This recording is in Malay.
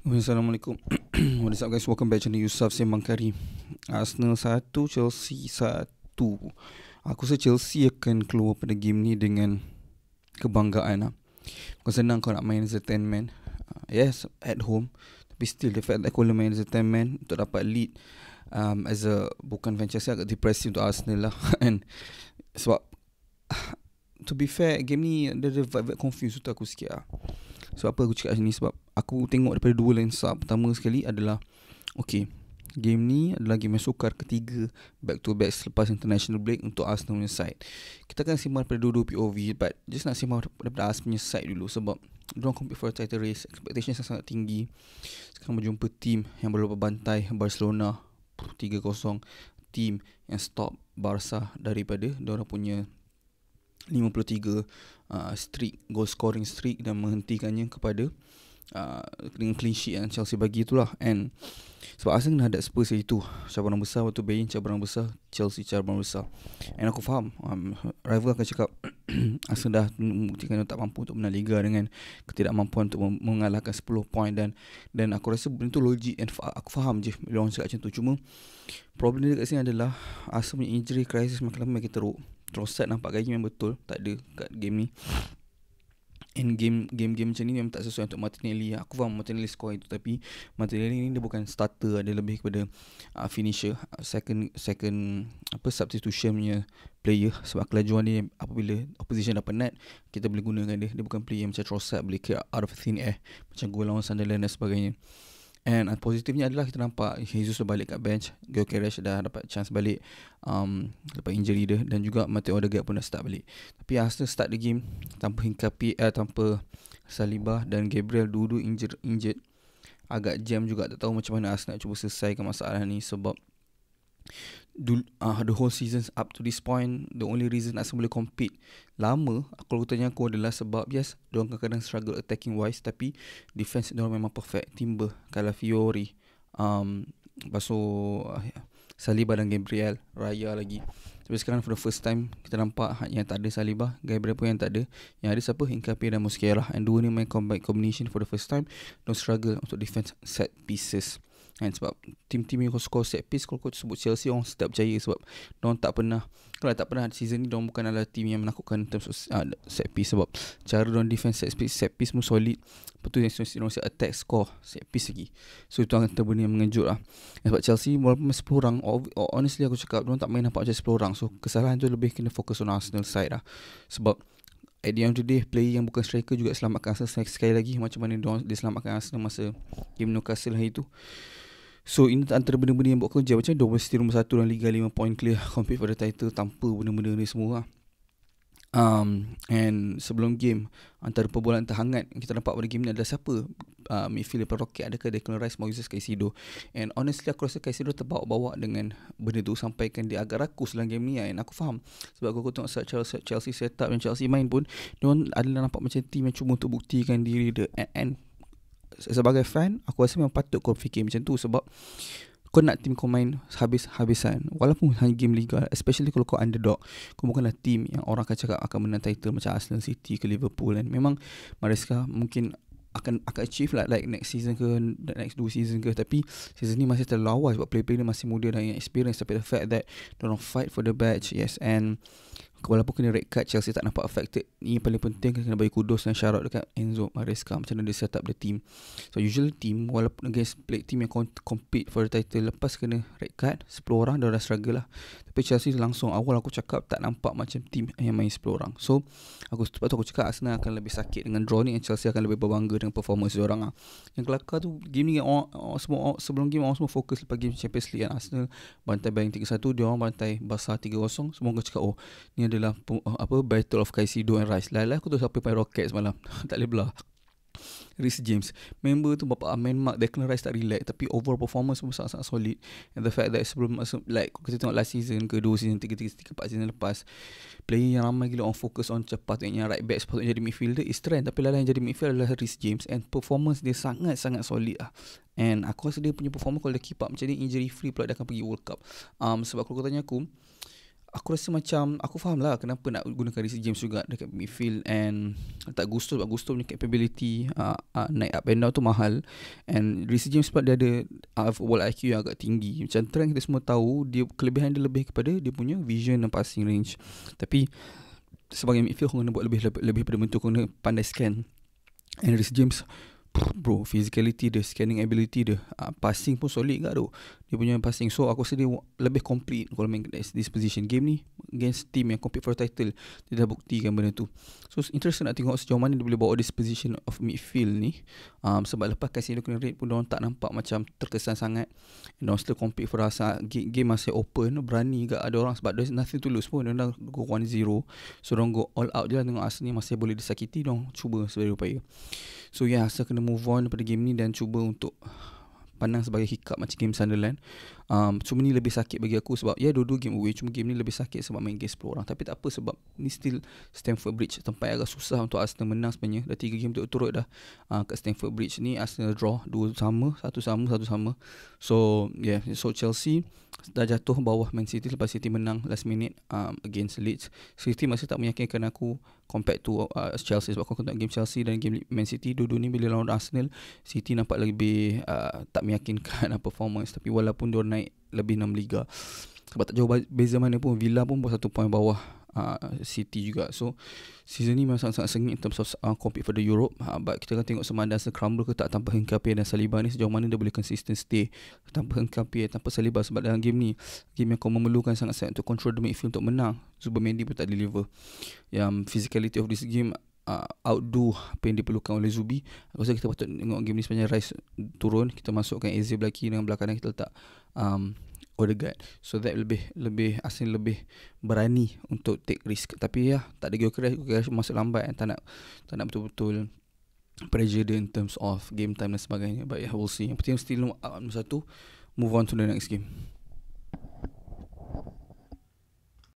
Assalamualaikum. What is up guys, welcome back to the Yusuf Sembang Kari. Arsenal 1, Chelsea 1. Aku rasa Chelsea akan keluar pada game ni dengan kebanggaan lah. Kau senang kau nak main as a 10 man, yes, at home. Tapi still the fact that kau boleh main as a 10 man untuk dapat lead as a bukan fan Chelsea, agak depressing untuk Arsenal lah. And sebab to be fair, game ni ada vibe confused untuk aku sikit lah. Sebab apa aku cakap macam ni? Sebab aku tengok daripada dua lensa. Pertama sekali adalah, okay, game ni adalah game yang sukar ketiga back to back selepas international break untuk Arsenal punya side. Kita akan simak daripada dua-dua POV, but just nak simak daripada Arsenal punya side dulu. Sebab diorang compete for a title race, expectation sangat tinggi. Sekarang berjumpa team yang baru bantai Barcelona 3-0, team yang stop Barca daripada diorang punya 53 goal scoring streak dan menghentikannya kepada dengan clean sheet yang Chelsea bagi itulah. And sebab Arsenal kena hadap Spurs itu cabaran besar, waktu Bayern cabaran besar, Chelsea cabaran besar. And aku faham rival akan cakap Arsenal dah membuktikan tak mampu untuk menang Liga dengan ketidakmampuan untuk mengalahkan 10 poin, dan aku rasa benda tu logik, and aku faham je bila orang cakap macam tu. Cuma problem dia kat sini adalah Arsenal punya injury crisis makin lama makin teruk. Trossard nampak gaya memang betul tak ada kat game ni. And game macam ni memang tak sesuai untuk Martinelli. Aku faham Martinelli score itu, tapi Martinelli ni dia bukan starter, dia lebih kepada finisher, second substitution punya player. Sebab kelajuan dia apabila opposition dah penat, kita boleh gunakan dia. Dia bukan player macam Trossard boleh clear out of thin air macam gol lawan Sunderland dan sebagainya. And positifnya adalah kita nampak Jesus dah balik kat bench, Gyökeres dah dapat chance balik lepas injury dia, dan juga Matteo Odegaard pun dah start balik. Tapi Arsenal start the game tanpa tanpa Saliba dan Gabriel, dua-dua injured. Agak jam juga, tak tahu macam mana Arsenal nak cuba selesaikan masalah ni. Sebab the whole season up to this point, the only reason Arsenal boleh compete lama, kalau tanya aku, adalah sebab yes, diorang kadang-kadang struggle attacking wise, tapi defense diorang memang perfect. Timber, Calafiori, lepas tu Saliba dan Gabriel, Raya lagi. Tapi sekarang for the first time kita nampak yang tak ada Saliba, Gabriel pun yang tak ada. Yang ada siapa? Hincapié dan Mosquera. And dua ni main combination for the first time. Don't struggle untuk defense set pieces. And sebab tim-tim yang score set piece, kalau kau sebut Chelsea, orang tak percaya. Sebab diorang tak pernah, kalau tak pernah season ni, diorang bukan adalah tim yang menakutkan terms of set piece. Sebab cara diorang defense set piece pun solid. Lepas tu diorang attack score set piece lagi. So itu antara benda yang mengejut lah. Sebab Chelsea walaupun 10 orang, honestly aku cakap, diorang tak main nampak macam 10 orang. So kesalahan tu lebih kena fokus on Arsenal side lah. Sebab at the end of the day, player yang bukan striker juga selamatkan Arsenal sekali lagi, macam mana dia selamatkan Arsenal masa game Newcastle hari tu. So ini antara benda-benda yang buat kerja. Macam Domestic Team nombor 1 dalam Liga 5 point clear, compete for the title tanpa benda-benda ni semua lah. And sebelum game, antara perbualan terhangat kita nampak pada game ni adalah siapa midfield lepas Rocket, adakah Declan Rice, Moises Caicedo. And honestly aku rasa Caicedo terbawa-bawa dengan benda tu, sampaikan dia agak rakus dalam game ni. And aku faham, sebab aku tengok Chelsea setup dan Chelsea main pun, diorang adalah nampak macam team yang cuma untuk buktikan diri dia. And sebagai fan, aku rasa memang patut kau fikir macam tu. Sebab kau nak tim kau main habis-habisan, walaupun hanya game Liga, especially kalau kau underdog. Kau bukanlah tim yang orang akan cakap akan menang title macam Arsenal, City ke Liverpool. Dan memang Maresca mungkin akan achieve lah, like next season ke next 2 season ke. Tapi season ni masih terlalu awal sebab player-player dia masih muda dan experience. Tapi the fact that they don't fight for the badge, yes, and walaupun kena red card, Chelsea tak nampak affected. Ini paling penting, kena bagi kudos dan shout out dekat Enzo Maresca, macam mana dia set up the team. So usual team, walaupun against play team yang compete for the title, lepas kena red card 10 orang, dia dah struggle lah. Tapi Chelsea langsung awal aku cakap tak nampak macam team yang main 10 orang. So sebab tu aku cakap Arsenal akan lebih sakit dengan draw ni, and Chelsea akan lebih berbangga dengan performance diorang lah. Yang kelakar tu game ni, semua sebelum game orang semua fokus lepas game Champions League kan. Arsenal bantai Bayern 3-1, diorang bantai Barca 3-0. Semua orang cakap ni adalah battle of Caicedo and Rice. Lala aku tahu siapa main Rocket semalam. Tak boleh belah. Reece James, member tu bapa main mark, Declan Rice tak relax, tapi overall performance pun sangat-sangat solid. And the fact that sebelum like kita tengok last season ke 2 season 3 4 season lepas, player yang ramai gila on focus on cepat, yang right back sepatutnya jadi midfielder is trend, tapi yang jadi midfielder adalah Reece James, and performance dia sangat-sangat solid lah. And aku rasa dia punya performance kalau dia keep up macam ni injury free pula, dia akan pergi World Cup. Sebab kalau kau tanya aku, aku rasa macam aku faham lah kenapa nak gunakan Reece James juga dekat midfield, and tak Gusto sebab Gusto punya capability naik up and down tu mahal, and Reece James sebab dia ada football IQ yang agak tinggi. Macam Trent kita semua tahu dia kelebihan dia lebih kepada dia punya vision dan passing range, tapi sebagai midfield kau kena buat lebih pada bentuk kau kena pandai scan. And Reece James, bro, physicality dia, scanning ability dia, passing pun solid kat tu. Dia punya passing, so aku rasa dia lebih complete kalau main this position. Game ni against team yang compete for title, dia dah buktikan benda tu. So interesting nak tengok sejauh mana dia boleh bawa this position of midfield ni. Sebab lepas Casemiro kena rate pun diorang tak nampak macam terkesan sangat, and diorang still compete for rasa game masih open, berani kat ada orang sebab there's nothing to lose pun. Diorang dah go 1-0, so diorang go all out je lah. Tengok Arsenal masih boleh disakiti, diorang cuba sebagai upaya. So Asal kena move on daripada game ni dan cuba untuk pandang sebagai hiccup macam game Sunderland. Cuma ni lebih sakit bagi aku sebab dua-dua game away, cuma game ni lebih sakit sebab main game 10 orang. Tapi tak apa sebab ni still Stamford Bridge, tempat yang agak susah untuk Arsenal menang sebenarnya. Dah 3 game turut dah kat Stamford Bridge ni Arsenal draw 2 sama, 1 sama. So so Chelsea dah jatuh bawah Man City lepas City menang last minute against Leeds. City masih tak meyakinkan aku compared to Chelsea, sebab aku tengok game Chelsea dan game Man City, dua-dua ni bila lawan Arsenal, City nampak lebih tak meyakinkan performance. Tapi walaupun dia naik lebih 6 liga, sebab tak jauh beza mana pun, Villa pun 1 point bawah City juga. So season ni memang sangat-sangat sengit in terms of compete for the Europe. But kita akan tengok sama ada crumble ke tak tanpa Hincapié dan Saliba ni, sejauh mana dia boleh consistent stay tanpa Hincapié, tanpa Saliba. Sebab dalam game ni, game yang kau memerlukan sangat-sangat untuk control the midfield untuk menang, Zubimendi pun tak deliver. Yang physicality of this game outdo apa yang diperlukan oleh Zubi. Aku rasa kita patut tengok game ni sebenarnya Rice turun, kita masukkan Eze belaki, dengan belakang kita letak Odegaard. So that lebih Arsenal lebih berani untuk take risk. Tapi tak ada Gyökeres masuk lambat, tak nak betul-betul pressure dia in terms of game time dan sebagainya. But we'll see. Yang penting still 1, move on to the next game.